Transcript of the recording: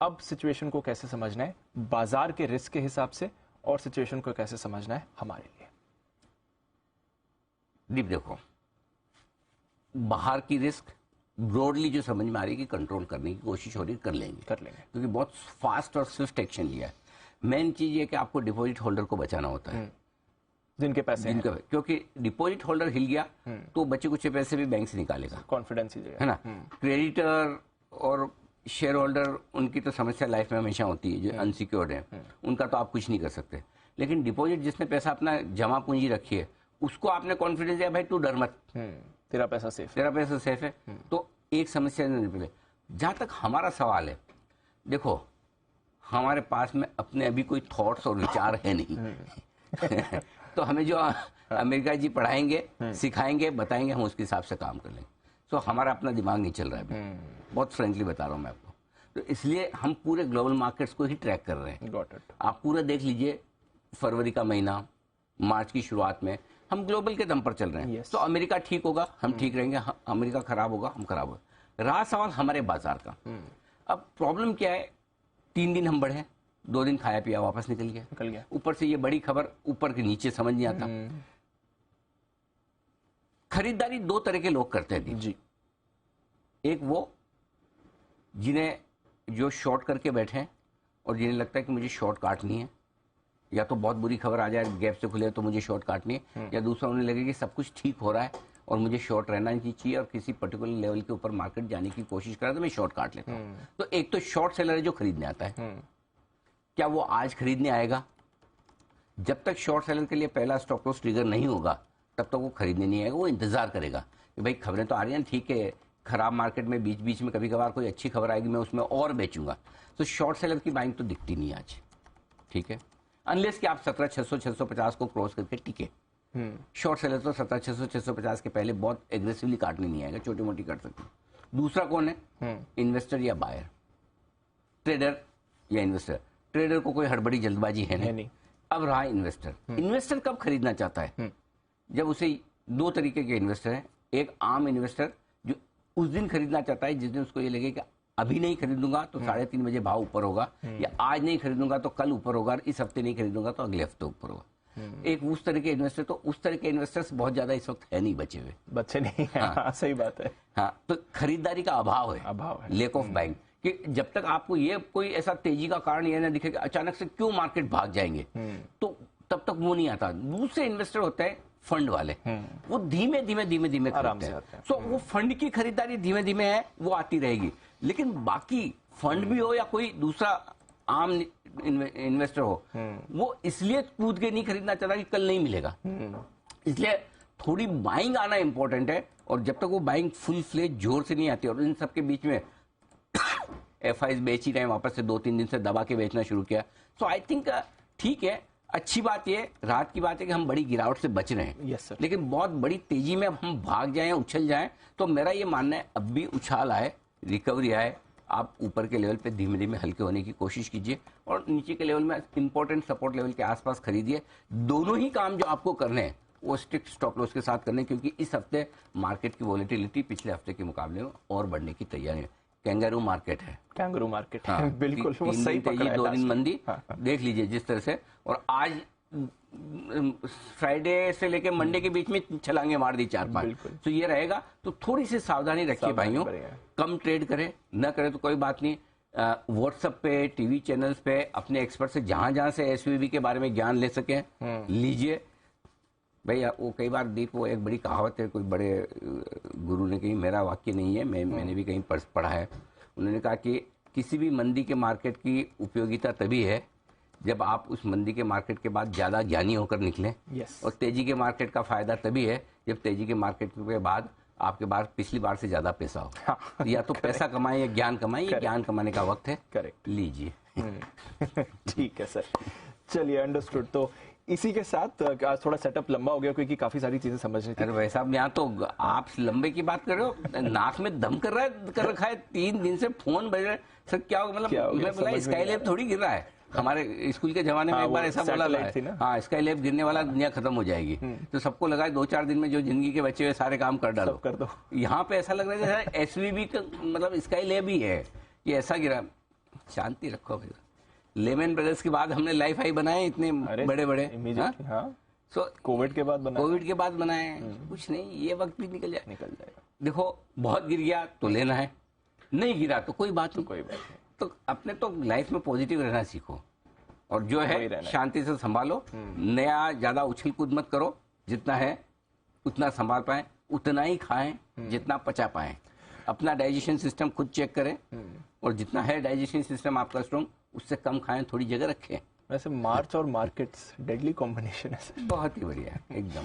अब सिचुएशन को कैसे समझना है बाजार के रिस्क के हिसाब से, और सिचुएशन को कैसे समझना है हमारे लिए? दीप देखो, बाहर की रिस्क ब्रॉडली जो समझ में आ रही है कि कंट्रोल करने की कोशिश हो रही है, कर लेंगे क्योंकि बहुत फास्ट और स्विफ्ट एक्शन लिया है। मेन चीज ये कि आपको डिपॉजिट होल्डर को बचाना होता है, जिनके पैसे हैं। क्योंकि डिपॉजिट होल्डर हिल गया तो बचे कुछ पैसे भी बैंक से निकालेगा, कॉन्फिडेंस ही है ना। क्रेडिटर और शेयर होल्डर, उनकी तो समस्या लाइफ में हमेशा होती है, जो अनसिक्योर्ड है उनका तो आप कुछ नहीं कर सकते। लेकिन डिपॉजिट जिसने पैसा अपना जमा पूंजी रखी है, उसको आपने कॉन्फिडेंस दिया, भाई तू डर मत, तेरा पैसा सेफ है, तेरा पैसा सेफ है। तो एक समस्या नहीं निकले। जहां तक हमारा सवाल है, देखो हमारे पास में अपने अभी कोई थॉट्स और विचार है नहीं तो हमें जो अमेरिका जी पढ़ाएंगे, सिखाएंगे, बताएंगे, हम उसके हिसाब से काम कर लेंगे। तो हमारा अपना दिमाग नहीं चल रहा है अभी, बहुत फ्रेंकली बता रहा हूँ मैं आपको। तो इसलिए हम पूरे ग्लोबल मार्केट्स को ही ट्रैक कर रहे हैं। आप पूरा देख लीजिए, फरवरी का महीना, मार्च की शुरुआत में हम ग्लोबल के दम पर चल रहे हैं। तो अमेरिका ठीक होगा, हम ठीक रहेंगे, अमेरिका खराब होगा, हम खराब होगा। रहा सवाल हमारे बाजार का। अब प्रॉब्लम क्या है, 3 दिन हम बढ़े, 2 दिन खाया पिया वापस निकल गया। ऊपर से ये बड़ी खबर ऊपर के नीचे समझ नहीं आता। खरीदारी 2 तरह के लोग करते हैं जी। एक वो जिन्हें जो शॉर्ट करके बैठे हैं और जिन्हें लगता है कि मुझे शॉर्ट काटनी है, या तो बहुत बुरी खबर आ जाए गैप से खुले तो मुझे शॉर्ट काटनी है, या दूसरा उन्हें लगे कि सब कुछ ठीक हो रहा है और मुझे शॉर्ट रहना नहीं चाहिए और किसी पर्टिकुलर लेवल के ऊपर मार्केट जाने की कोशिश करा तो मैं शॉर्ट काट लेता हूँ। तो एक तो शॉर्ट सेलर है जो खरीदने आता है। क्या वो आज खरीदने आएगा? जब तक शॉर्ट सेलर के लिए पहला स्टॉप लॉस ट्रिगर नहीं होगा तब तक वो खरीदने नहीं आएगा। वो इंतजार करेगा कि भाई खबरें तो आ रही हैं, ठीक है, खराब मार्केट में बीच बीच में कभी कभार कोई अच्छी खबर आएगी, मैं उसमें और बेचूंगा। तो शॉर्ट सेलर की बाइंग तो दिखती नहीं आज, ठीक है, अनलेस कि आप 17,600 650 को क्रॉस करके टिके। शॉर्ट सेलर तो 17,600 650 के पहले बहुत एग्रेसिवली काटने नहीं आएगा, छोटी मोटी काट सकते। दूसरा कौन है? इन्वेस्टर या बायर, ट्रेडर या इन्वेस्टर। ट्रेडर को कोई हड़बड़ी जल्दबाजी है नहीं। अब रहा इन्वेस्टर। इन्वेस्टर कब खरीदना चाहता है? जब उसे 2 तरीके के इन्वेस्टर हैं। एक आम इन्वेस्टर जो उस दिन खरीदना चाहता है जिस दिन उसको ये लगे कि अभी नहीं खरीदूंगा तो 3:30 बजे भाव ऊपर होगा, या आज नहीं खरीदूंगा तो कल ऊपर होगा, इस हफ्ते नहीं खरीदूंगा तो अगले हफ्ते ऊपर होगा। एक उस तरह के इन्वेस्टर, तो उस तरह के इन्वेस्टर्स बहुत ज्यादा इस वक्त है नहीं, बचे नहीं है। हाँ, सही बात है। हाँ, तो खरीदारी का अभाव है, लेक ऑफ बाइंग। कि जब तक आपको ये कोई ऐसा तेजी का कारण ये ना दिखे कि अचानक से क्यों मार्केट भाग जाएंगे, तो तब तक वो नहीं आता। दूसरे इन्वेस्टर होते हैं फंड वाले, वो धीमे धीमे आराम से आते हैं। तो वो फंड की खरीदारी धीमे धीमे है, वो आती रहेगी। लेकिन बाकी फंड भी हो या कोई दूसरा आम इन्वेस्टर हो, वो इसलिए कूद के नहीं खरीदना चाहता कि कल नहीं मिलेगा, इसलिए थोड़ी बाइंग आना इंपॉर्टेंट है। और जब तक वो बाइंग फुल फ्लेज जोर से नहीं आती, और इन सबके बीच में एफआईज बेच ही रहे हैं, वापस से 2-3 दिन से दबा के बेचना शुरू किया। सो आई थिंक ठीक है, अच्छी बात ये, राहत की बात है कि हम बड़ी गिरावट से बच रहे हैं। yes, लेकिन बहुत बड़ी तेजी में अब हम भाग जाएं, उछल जाएं, तो मेरा ये मानना है अब भी उछाल आए, रिकवरी आए, आप ऊपर के लेवल पे धीमे धीमे हल्के होने की कोशिश कीजिए और नीचे के लेवल में इंपॉर्टेंट सपोर्ट लेवल के आसपास खरीदिए। दोनों ही काम जो आपको करने हैं वो स्ट्रिक्ट स्टॉप लॉस के साथ करने, क्योंकि इस हफ्ते मार्केट की वॉलेटिलिटी पिछले हफ्ते के मुकाबले में और बढ़ने की तैयारी है। कैंगारू मार्केट है, कैंगारू मार्केट हाँ, बिल्कुल वो सही पकड़ा है। 2 दिन मंदी देख लीजिए जिस तरह से, और आज फ्राइडे से लेके मंडे के बीच में छलांगे मार दी 4-5। तो ये रहेगा, तो थोड़ी सी सावधानी रखिए भाइयों, कम ट्रेड करें, न करें तो कोई बात नहीं। व्हाट्सएप पे, टीवी चैनल्स पे अपने एक्सपर्ट से जहां से एसवीबी के बारे में ज्ञान ले सके लीजिए। भैया वो कई बार दीप, वो एक बड़ी कहावत है, कोई बड़े गुरु ने कही, मेरा वाक्य नहीं है, मैंने भी कहीं पढ़ा है। उन्होंने कहा कि किसी भी मंदी के मार्केट की उपयोगिता तभी है जब आप उस मंदी के मार्केट के बाद ज्यादा ज्ञानी होकर निकलें। और तेजी के मार्केट का फायदा तभी है जब तेजी के मार्केट के बाद आपके पास पिछली बार से ज्यादा पैसा हो। हाँ, या तो पैसा कमाएं या ज्ञान कमाएं, ये ज्ञान कमाने का वक्त है, करेक्ट लीजिए। ठीक है सर, चलिए अंडरस्टूड। तो इसी के साथ आज थोड़ा सेटअप लंबा हो गया क्योंकि काफी सारी चीजें समझनी थी। अरे भाई साहब, यहाँ तो आप लंबे की बात कर रहे हो, नाक में दम कर रखा है, 3 दिन से फोन बज रहे। सर क्या हो, मतलब मैं बोला स्काई लैब थोड़ी गिर रहा है। हमारे स्कूल के जमाने में एक बार ऐसा बोला था, हाँ स्काई लैब गिरने वाला, दुनिया खत्म हो जाएगी। तो सबको लगा 2-4 दिन में जो जिंदगी के बचे हुए सारे काम कर डालो, कर दो। यहाँ पे ऐसा लग रहा है एसवीबी का मतलब स्काई लैब ही है, ये ऐसा गिरा। शांति रखो भाई। लेमन ब्रदर्स के बाद हमने लाइफ हाई बनाए इतने बड़े बड़े। हाँ, सो कोविड के बाद बनाए। कोविड के बाद बनाए। कुछ नहीं, ये वक्त भी निकल जाएगा। देखो बहुत गिर गया तो लेना है, नहीं गिरा तो कोई बात नहीं। कोई बात नहीं। तो अपने तो लाइफ में पॉजिटिव रहना सीखो और जो है शांति से संभालो। नया ज्यादा उछल कूद मत करो, जितना है उतना संभाल पाए, उतना ही खाएं जितना पचा पाए। अपना डाइजेशन सिस्टम खुद चेक करें और जितना है डाइजेशन सिस्टम आपका स्ट्रॉन्ग, उससे कम खाएं, थोड़ी जगह रखें। वैसे मार्च और मार्केट्स डेडली कॉम्बिनेशन है। बहुत ही बढ़िया एकदम।